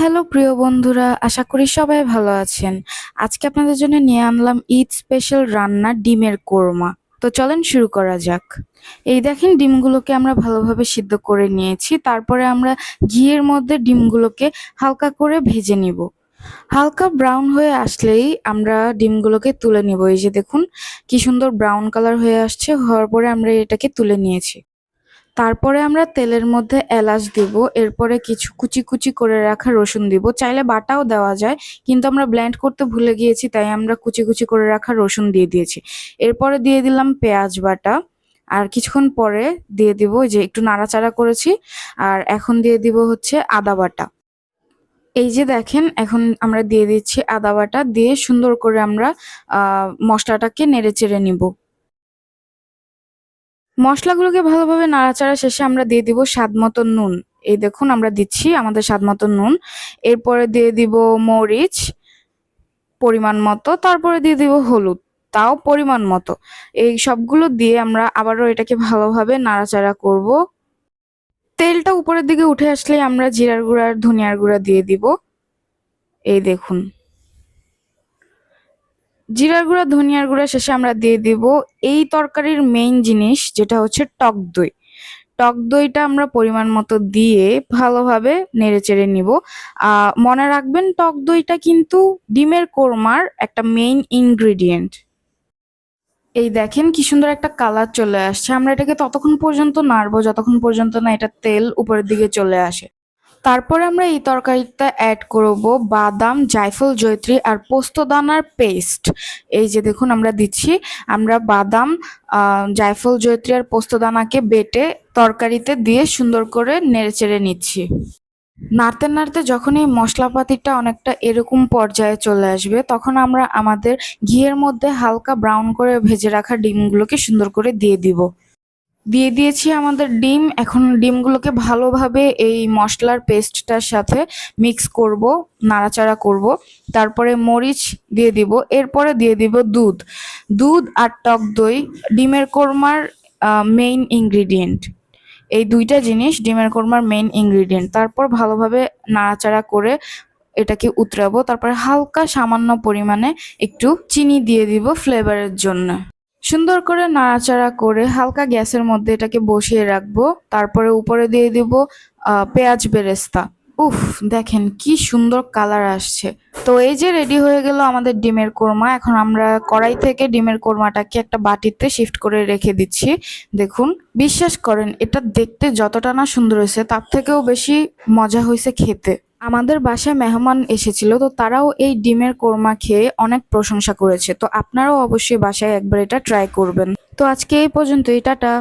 Hello প্রিয় বন্ধুরা, আশা করি সবাই ভালো আছেন। আজকে আপনাদের জন্য নিয়ে আনলাম ঈদ স্পেশাল রান্না ডিমের কোরমা। তো চলেন শুরু করা যাক। এই দেখেন ডিমগুলোকে আমরা ভালোভাবে সিদ্ধ করে নিয়েছি। তারপরে আমরা ঘিয়ের মধ্যে ডিমগুলোকে হালকা করে ভেজে নিব। হালকা ব্রাউন হয়ে আসলেই আমরা ডিমগুলোকে তুলে নিব। এই যে দেখুন কি সুন্দর ব্রাউন কালার হয়ে আসছে। হওয়ার পরে আমরা এটাকে তুলে নিয়েছি। তারপরে আমরা তেলের মধ্যে এলাচ দিব, এরপরে কিছু কুচি কুচি করে রাখা রসুন দিব। চাইলে বাটাও দেওয়া যায়, কিন্তু আমরা ব্লেন্ড করতে ভুলে গিয়েছি, তাই আমরা কুচি কুচি করে রাখা রসুন দিয়ে দিয়েছি। এরপরে দিয়ে দিলাম পেঁয়াজ বাটা। আর কিছুক্ষণ পরে দিয়ে দিব, যে একটু নাড়াচাড়া করেছি। আর এখন দিয়ে দিব হচ্ছে আদা বাটা। এই যে দেখেন এখন আমরা দিয়ে দিচ্ছি আদা বাটা, দিয়ে সুন্দর করে আমরা মশলাটাকে নেড়ে চেড়ে নিব। মশলাগুলোকে ভালোভাবে নাড়াচাড়া শেষে আমরা দিয়ে দিব স্বাদ মতো নুন। এই দেখুন আমরা দিচ্ছি আমাদের স্বাদ মতো নুন। এরপরে দিয়ে দিব মরিচ পরিমাণ মতো, তারপরে দিয়ে দিব হলুদ, তাও পরিমাণ মতো। এই সবগুলো দিয়ে আমরা আবারও এটাকে ভালোভাবে নাড়াচাড়া করব। তেলটা উপরের দিকে উঠে আসলে আমরা জিরার গুঁড়া আর ধনিয়ার গুঁড়া দিয়ে দিব। এই দেখুন জিরার গুঁড়া ধনিয়ার গুঁড়া শেষে আমরা দিয়ে দিব এই তরকারির মেইন জিনিস, যেটা হচ্ছে টক দই। টক দইটা আমরা পরিমাণ মতো দিয়ে ভালোভাবে নেড়েচেড়ে নিব। মনে রাখবেন টক দইটা কিন্তু ডিমের কোরমার একটা মেইন ইনগ্রিডিয়েন্ট। এই দেখেন কি সুন্দর একটা কালার চলে আসছে। আমরা এটাকে ততক্ষণ পর্যন্ত নাড়বো যতক্ষণ পর্যন্ত না এটা তেল উপরের দিকে চলে আসে। তারপরে আমরা এই তরকারিতে অ্যাড করব বাদাম, জায়ফল, জয়ত্রী আর পোস্তদানার পেস্ট। এই যে দেখুন আমরা দিচ্ছি। আমরা বাদাম, জায়ফল, জয়ত্রী আর পোস্তদানাকে বেটে তরকারিতে দিয়ে সুন্দর করে নেড়েচেড়ে নিচ্ছি। নাড়তে নাড়তে যখন এই মশলাপাতিটা অনেকটা এরকম পর্যায়ে চলে আসবে, তখন আমরা আমাদের ঘিয়ের মধ্যে হালকা ব্রাউন করে ভেজে রাখা ডিমগুলোকে সুন্দর করে দিয়ে দিব। দিয়ে দিয়েছি আমাদের ডিম। এখন ডিমগুলোকে ভালোভাবে এই মশলার পেস্টটার সাথে মিক্স করব, নাড়াচাড়া করব। তারপরে মরিচ দিয়ে দিব, এরপরে দিয়ে দিব দুধ। দুধ আর টক দই ডিমের কোরমার মেইন ইনগ্রিডিয়েন্ট। এই দুইটা জিনিস ডিমের কোরমার মেইন ইনগ্রিডিয়েন্ট। তারপর ভালোভাবে নাড়াচাড়া করে এটাকে উতরাবো। তারপরে হালকা সামান্য পরিমাণে একটু চিনি দিয়ে দিব ফ্লেভারের জন্য। সুন্দর করে নাড়াচাড়া করে হালকা গ্যাসের মধ্যে এটাকে বসিয়ে রাখবো। তারপরে উপরে দিয়ে দিব পেঁয়াজ বেরেস্তা। উফ, দেখেন কি সুন্দর কালার আসছে। তো এই যে রেডি হয়ে গেল আমাদের ডিমের কোরমা। এখন আমরা কড়াই থেকে ডিমের কোরমাটাকে একটা বাটিতে শিফট করে রেখে দিচ্ছি। দেখুন, বিশ্বাস করেন এটা দেখতে যতটা না সুন্দর হয়েছে, তার থেকেও বেশি মজা হয়েছে খেতে। আমাদের বাসায় মেহমান এসেছিল, তো তারাও এই ডিমের কোরমা খেয়ে অনেক প্রশংসা করেছে। তো আপনারাও অবশ্যই বাসায় একবার এটা ট্রাই করবেন। তো আজকে এই পর্যন্তই, টাটা।